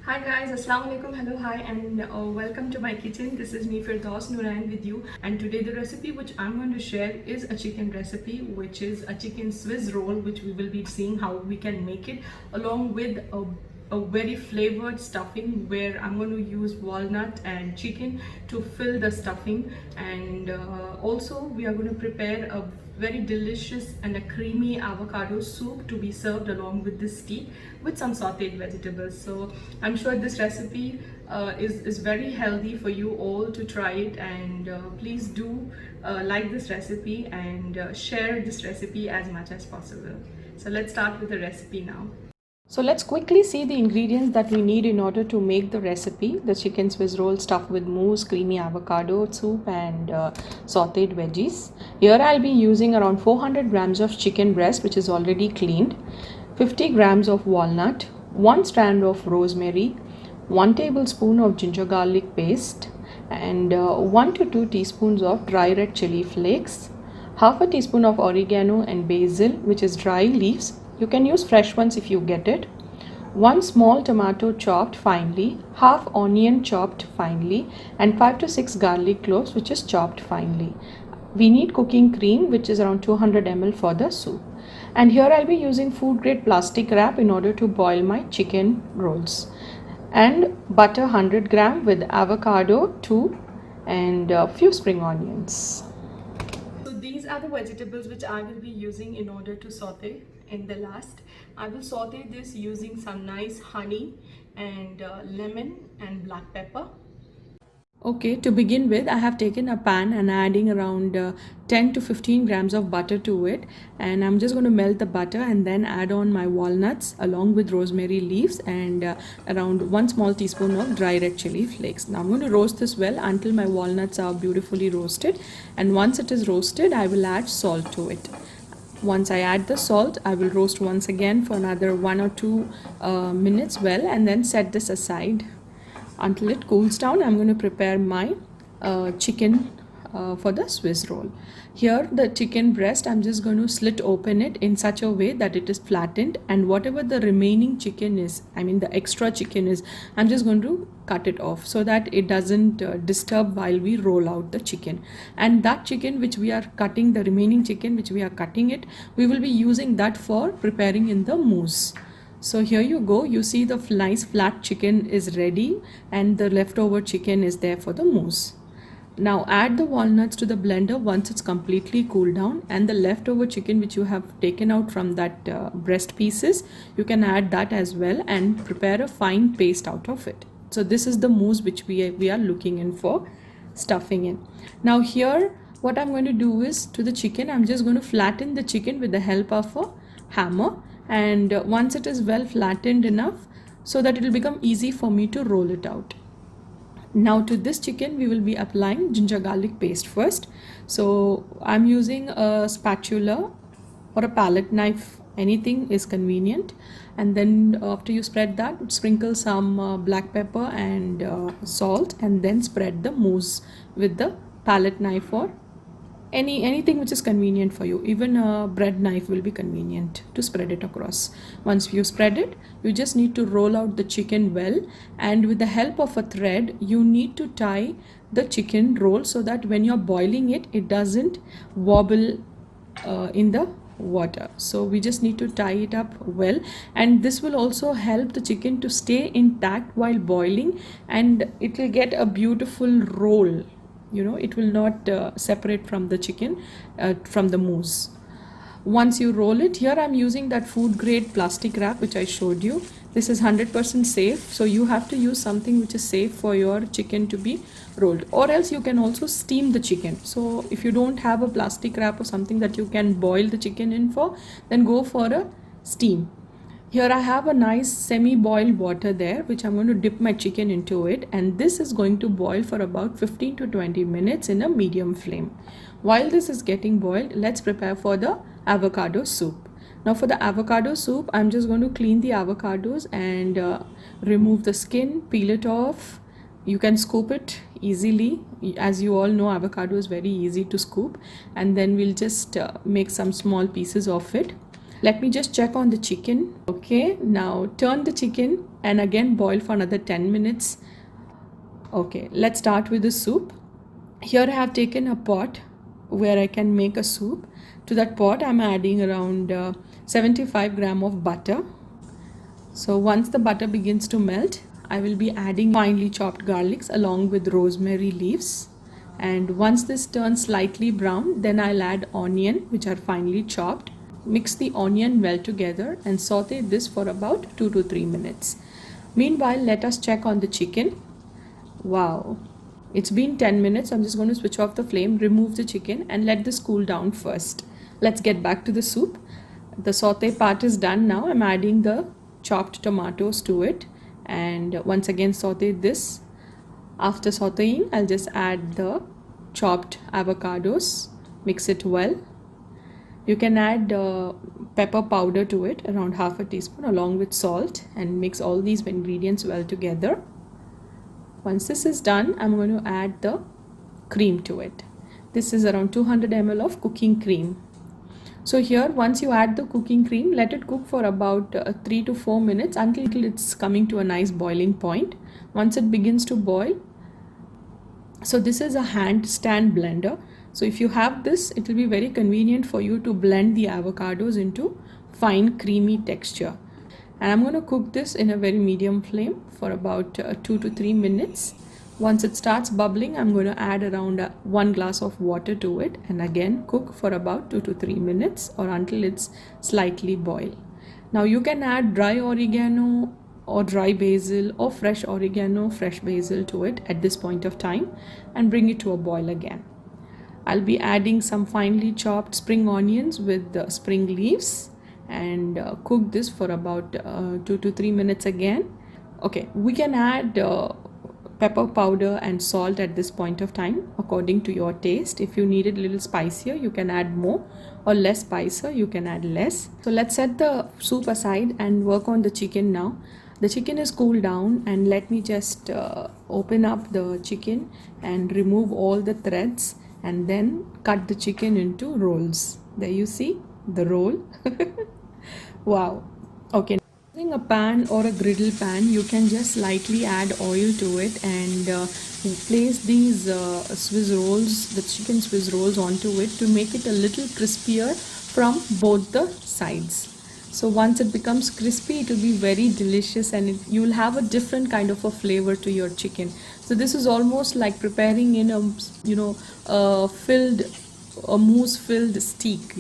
Hi guys, Assalamu alaikum, hello, hi, and welcome to my kitchen. This is me Firdaus Nurain with you, and today the recipe which I'm going to share is a chicken recipe, which is a chicken Swiss roll, which we will be seeing how we can make it, along with a very flavored stuffing where I'm going to use walnut and chicken to fill the stuffing, and also we are going to prepare a very delicious and a creamy avocado soup to be served along with this tea with some sauteed vegetables. So I'm sure this recipe is very healthy for you all to try it, and please do like this recipe and share this recipe as much as possible. So let's start with the recipe now. So let's quickly see the ingredients that we need in order to make the recipe. The chicken Swiss roll stuffed with mousse, creamy avocado soup and sauteed veggies. Here I'll be using around 400 grams of chicken breast which is already cleaned, 50 grams of walnut, 1 strand of rosemary, 1 tablespoon of ginger garlic paste and 1 to 2 teaspoons of dry red chili flakes, half a teaspoon of oregano and basil which is dry leaves. You can use fresh ones if you get it. 1 small tomato chopped finely, half onion chopped finely and 5 to 6 garlic cloves which is chopped finely. We need cooking cream which is around 200 ml for the soup. And here I'll be using food grade plastic wrap in order to boil my chicken rolls. And butter 100 gram with avocado 2 and a few spring onions. So these are the vegetables which I will be using in order to saute in the last. I will saute this using some nice honey and lemon and black pepper. Okay, to begin with, I have taken a pan and adding around 10 to 15 grams of butter to it, and I'm just going to melt the butter and then add on my walnuts along with rosemary leaves and around 1 small teaspoon of dry red chili flakes. Now I'm going to roast this well until my walnuts are beautifully roasted, and once it is roasted, I will add salt to it. Once I add the salt, I will roast once again for another 1 or 2 minutes well and then set this aside until it cools down. I'm going to prepare my chicken for the Swiss roll. Here the chicken breast, I'm just going to slit open it in such a way that it is flattened, and whatever the remaining chicken is, I mean the extra chicken is, I'm just going to cut it off so that it doesn't disturb while we roll out the chicken. And that chicken which we are cutting, the remaining chicken which we are cutting it, we will be using that for preparing in the mousse. So here you go, you see the nice flat chicken is ready and the leftover chicken is there for the mousse. Now add the walnuts to the blender once it's completely cooled down, and the leftover chicken which you have taken out from that breast pieces, you can add that as well and prepare a fine paste out of it. So this is the mousse which we are looking in for stuffing in. Now here what I'm going to do is, to the chicken I'm just going to flatten the chicken with the help of a hammer, and once it is well flattened enough so that it will become easy for me to roll it out. Now to this chicken we will be applying ginger garlic paste first. So I'm using a spatula or a palette knife, anything is convenient, and then after you spread that, sprinkle some black pepper and salt, and then spread the mousse with the palette knife or anything which is convenient for you. Even a bread knife will be convenient to spread it across. Once you spread it, you just need to roll out the chicken well, and with the help of a thread you need to tie the chicken roll so that when you're boiling it, it doesn't wobble in the water. So we just need to tie it up well, and this will also help the chicken to stay intact while boiling, and it will get a beautiful roll. You know, it will not separate from the chicken from the mousse. Once you roll it, here I'm using that food grade plastic wrap which I showed you. This is 100% safe, so you have to use something which is safe for your chicken to be rolled, or else you can also steam the chicken. So if you don't have a plastic wrap or something that you can boil the chicken in for, then go for a steam. Here I have a nice semi-boiled water there which I'm going to dip my chicken into it, and this is going to boil for about 15 to 20 minutes in a medium flame. While this is getting boiled, let's prepare for the avocado soup. Now for the avocado soup, I'm just going to clean the avocados and remove the skin, peel it off. You can scoop it easily. As you all know, avocado is very easy to scoop, and then we'll just make some small pieces of it. Let me just check on the chicken. Okay, now turn the chicken and again boil for another 10 minutes. Okay, let's start with the soup. Here I have taken a pot where I can make a soup. To that pot I'm adding around 75 gram of butter. So once the butter begins to melt, I will be adding finely chopped garlics along with rosemary leaves. And once this turns slightly brown, then I'll add onion, which are finely chopped. Mix the onion well together and saute this for about 2 to 3 minutes. Meanwhile, let us check on the chicken. Wow, it's been 10 minutes. I'm just going to switch off the flame, remove the chicken and let this cool down first. Let's get back to the soup. The saute part is done now. I'm adding the chopped tomatoes to it and once again saute this. After sauteing, I'll just add the chopped avocados, mix it well. You can add pepper powder to it, around half a teaspoon, along with salt, and mix all these ingredients well together. Once this is done, I'm going to add the cream to it. This is around 200 ml of cooking cream. So here, once you add the cooking cream, let it cook for about 3 to 4 minutes until it's coming to a nice boiling point. Once it begins to boil, so this is a hand stand blender. So if you have this, it will be very convenient for you to blend the avocados into fine creamy texture. And I'm going to cook this in a very medium flame for about 2 to 3 minutes. Once it starts bubbling, I'm going to add around 1 glass of water to it and again cook for about 2 to 3 minutes or until it's slightly boiled. Now you can add dry oregano or dry basil or fresh oregano, fresh basil to it at this point of time and bring it to a boil again. I'll be adding some finely chopped spring onions with the spring leaves and cook this for about 2 to 3 minutes again. Okay, we can add pepper powder and salt at this point of time according to your taste. If you need it a little spicier, you can add more, or less spicier, you can add less. So let's set the soup aside and work on the chicken now. The chicken is cooled down and let me just open up the chicken and remove all the threads and then cut the chicken into rolls. There you see the roll. Wow. Okay. Using a pan or a griddle pan, you can just lightly add oil to it and place these Swiss rolls, the chicken Swiss rolls onto it to make it a little crispier from both the sides. So once it becomes crispy, it will be very delicious and you will have a different kind of a flavor to your chicken. So this is almost like preparing in a, a mousse filled steak,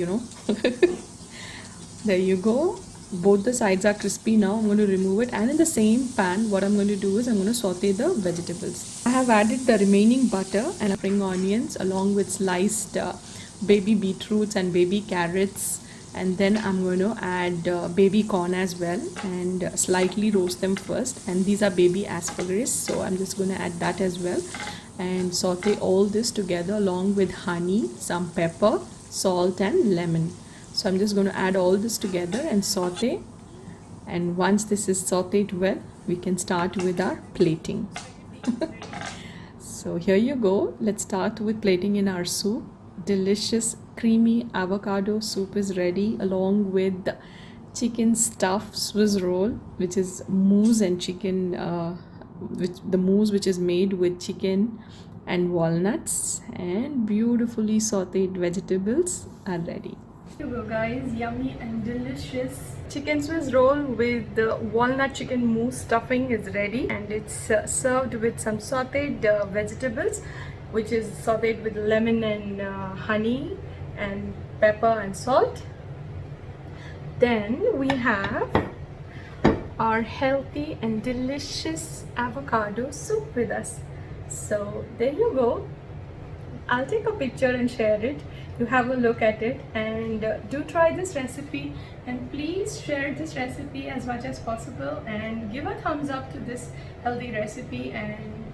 There you go. Both the sides are crispy now. I'm going to remove it, and in the same pan what I'm going to do is I'm going to saute the vegetables. I have added the remaining butter and spring onions along with sliced baby beetroots and baby carrots, and then I'm going to add baby corn as well and slightly roast them first. And these are baby asparagus, so I'm just going to add that as well and saute all this together along with honey, some pepper, salt and lemon. So I'm just going to add all this together and saute, and once this is sauteed well, we can start with our plating. So here you go. Let's start with plating in our soup. Delicious creamy avocado soup is ready along with chicken stuffed Swiss roll, which is mousse and chicken, which is made with chicken and walnuts, and beautifully sauteed vegetables are ready. Here you go guys, yummy and delicious chicken Swiss roll with the walnut chicken mousse stuffing is ready, and it's served with some sauteed vegetables, which is sauteed with lemon and honey and pepper and salt. Then we have our healthy and delicious avocado soup with us. So there you go. I'll take a picture and share it. You have a look at it and do try this recipe, and please share this recipe as much as possible and give a thumbs up to this healthy recipe and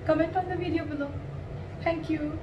comment on the video below. Thank you.